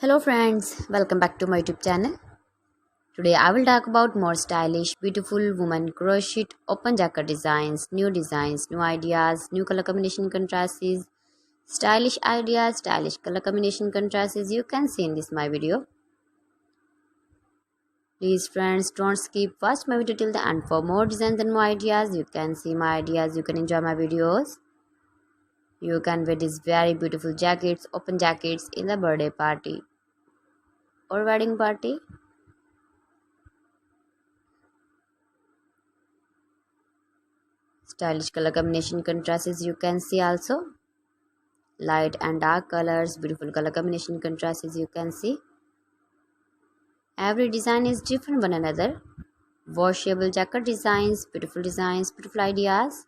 Hello friends, welcome back to my YouTube channel. Today I will talk about more stylish, beautiful woman crochet open jacket designs, new ideas, new color combination contrasts, stylish ideas, stylish color combination contrasts you can see in this my video. Please friends, don't skip, watch my video till the end for more designs and more ideas. You can see my ideas, you can enjoy my videos. You can wear these very beautiful jackets, open jackets in the birthday party or wedding party. Stylish color combination contrasts you can see also. Light and dark colors, beautiful color combination contrasts you can see. Every design is different one another. Washable jacket designs, beautiful ideas.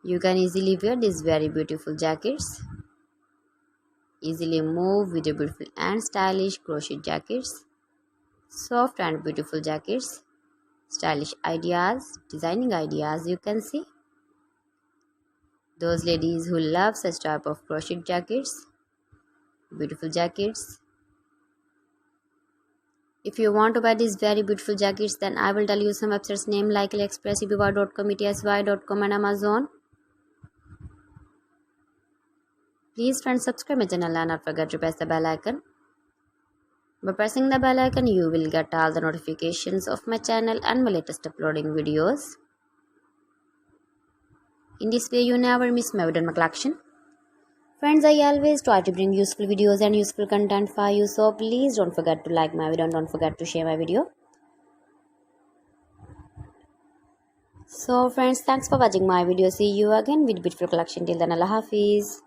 You can easily wear these very beautiful jackets. Easily move with your beautiful and stylish crochet jackets. Soft and beautiful jackets. Stylish ideas, designing ideas you can see. Those ladies who love such type of crochet jackets, beautiful jackets. If you want to buy these very beautiful jackets, then I will tell you some websites name like AliExpress, eBay.com, ETSY.com and Amazon. Please friends, subscribe my channel and not forget to press the bell icon. By pressing the bell icon, you will get all the notifications of my channel and my latest uploading videos. In this way, you never miss my video and my collection. Friends, I always try to bring useful videos and useful content for you, so please don't forget to like my video and don't forget to share my video. So friends, thanks for watching my video. See you again with beautiful collection. Till then, Allah Hafiz.